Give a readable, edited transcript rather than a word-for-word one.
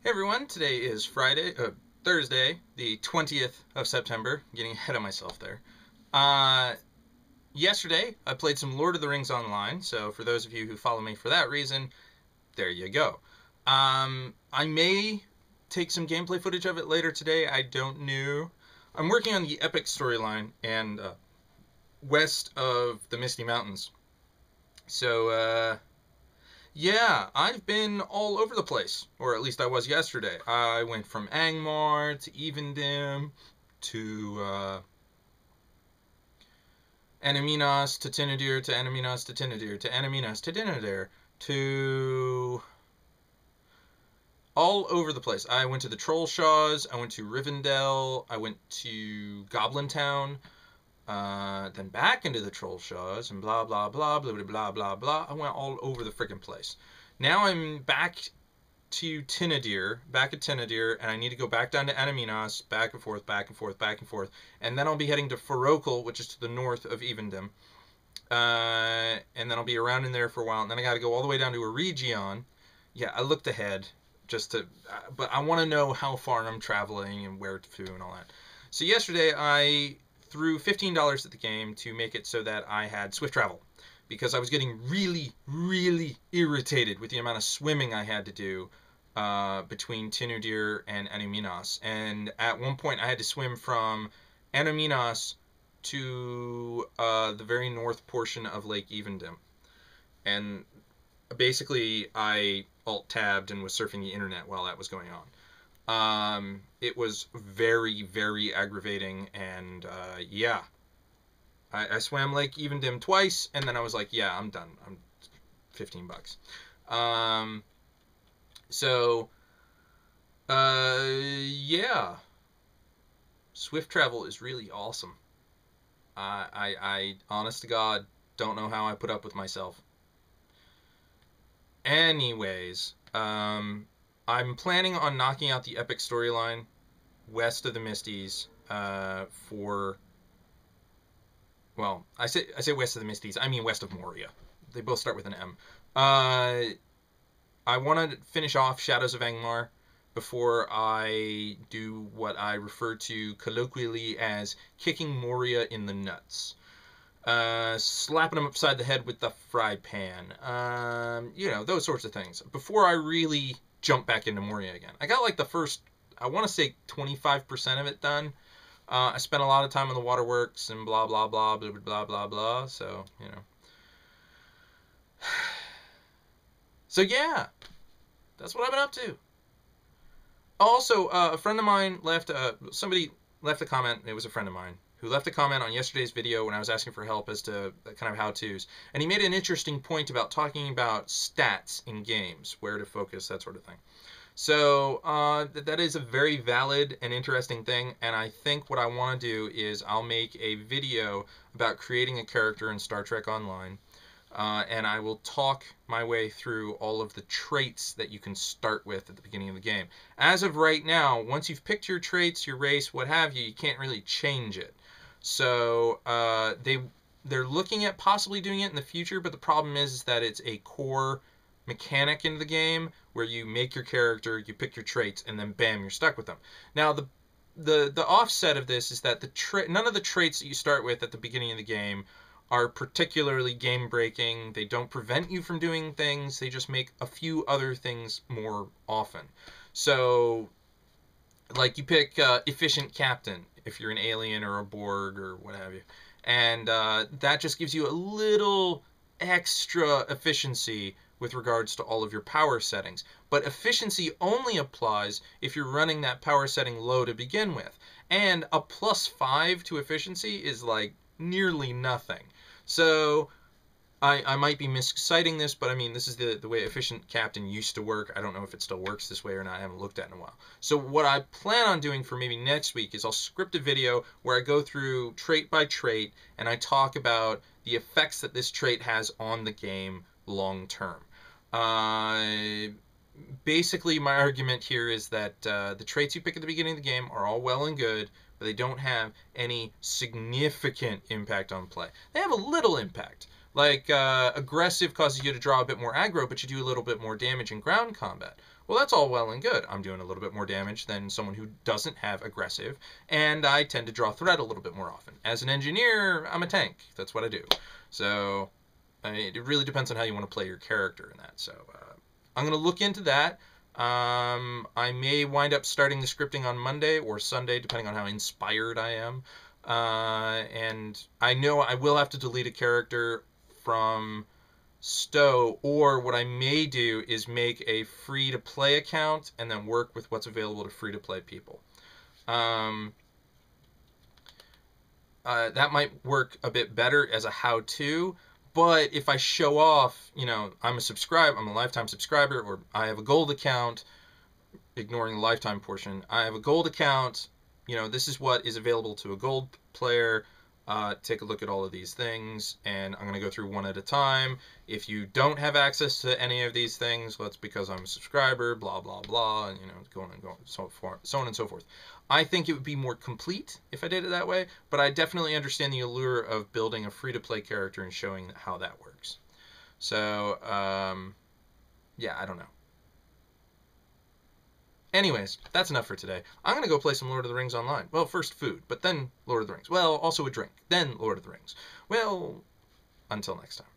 Hey everyone, today is Thursday, the 20th of September. Getting ahead of myself there. Uh, Yesterday, I played some Lord of the Rings online, so for those of you who follow me for that reason, there you go. I may take some gameplay footage of it later today, I don't know. I'm working on the epic storyline and west of the Misty Mountains. So, yeah, I've been all over the place, or at least I was yesterday. I went from Angmar to Evendim to Anaminas to Tinadir to Anaminas to Tinadir to Anaminas to Tinadir to all over the place. I went to the Trollshaws, I went to Rivendell, I went to Goblin Town, then back into the Trollshaws, and blah blah blah blah blah blah blah blah. I went all over the freaking place. Now I'm back to Tinadir, back at Tinadir, and I need to go back down to Anaminas, back and forth, back and forth, back and forth, and then I'll be heading to Ferrokel, which is to the north of Evendim, and then I'll be around in there for a while, and then I got to go all the way down to Eregion. Yeah, I looked ahead just to, but I want to know how far I'm traveling and where to and all that. So yesterday I threw $15 at the game to make it so that I had swift travel because I was getting really, really irritated with the amount of swimming I had to do between Tinudir and Anaminas. And at one point, I had to swim from Anaminas to the very north portion of Lake Evendim. And basically, I alt-tabbed and was surfing the internet while that was going on. It was very, very aggravating, and yeah, I swam Lake Evendim twice, and then I was like, yeah, I'm done. I'm $15. Um, so, yeah, swift travel is really awesome. I honest to God, don't know how I put up with myself. Anyways, I'm planning on knocking out the epic storyline west of the Misties for. Well, I say west of the Misties. I mean west of Moria. They both start with an M. I want to finish off Shadows of Angmar before I do what I refer to colloquially as kicking Moria in the nuts. Slapping him upside the head with the fry pan. Those sorts of things. Before I really jump back into Moria again. I got like the first, I want to say 25% of it done. I spent a lot of time on the waterworks and blah, blah, blah, blah, blah, blah, blah. So, So, yeah, that's what I've been up to. Also, a friend of mine somebody left a comment. It was a friend of mine who left a comment on yesterday's video when I was asking for help as to kind of how-tos. And he made an interesting point about talking about stats in games, where to focus, that sort of thing. So that is a very valid and interesting thing, and I think what I want to do is I'll make a video about creating a character in Star Trek Online, and I will talk my way through all of the traits that you can start with at the beginning of the game. As of right now, once you've picked your traits, your race, what have you, you can't really change it. So they're looking at possibly doing it in the future, but the problem is that it's a core mechanic in the game where you make your character, you pick your traits, and then bam, you're stuck with them. Now the offset of this is that none of the traits that you start with at the beginning of the game are particularly game breaking. They don't prevent you from doing things. They just make a few other things more often. So like you pick efficient captain if you're an alien or a Borg or what have you, and that just gives you a little extra efficiency with regards to all of your power settings. But efficiency only applies if you're running that power setting low to begin with. And a +5 to efficiency is like nearly nothing. So I might be misciting this, but I mean, this is the way Efficient Captain used to work. I don't know if it still works this way or not. I haven't looked at it in a while. So what I plan on doing for maybe next week is I'll script a video where I go through trait by trait and I talk about the effects that this trait has on the game long term. Basically, my argument here is that the traits you pick at the beginning of the game are all well and good, but they don't have any significant impact on play. They have a little impact. Like, aggressive causes you to draw a bit more aggro, but you do a little bit more damage in ground combat. Well, that's all well and good. I'm doing a little bit more damage than someone who doesn't have aggressive, and I tend to draw threat a little bit more often. As an engineer, I'm a tank. That's what I do. So I mean, it really depends on how you want to play your character in that. So I'm going to look into that. I may wind up starting the scripting on Monday or Sunday, depending on how inspired I am. And I know I will have to delete a character from Stowe, or what I may do is make a free-to-play account and then work with what's available to free-to-play people. That might work a bit better as a how-to, but if I show off, I'm a lifetime subscriber, or I have a gold account, ignoring the lifetime portion, I have a gold account, this is what is available to a gold player. Take a look at all of these things, and I'm going to go through one at a time. If you don't have access to any of these things, well, it's because I'm a subscriber, blah, blah, blah, and, going and going, so on and so forth. I think it would be more complete if I did it that way, but I definitely understand the allure of building a free-to-play character and showing how that works. So, yeah, I don't know. Anyways, that's enough for today. I'm going to go play some Lord of the Rings online. Well, first food, but then Lord of the Rings. Well, also a drink, then Lord of the Rings. Well, until next time.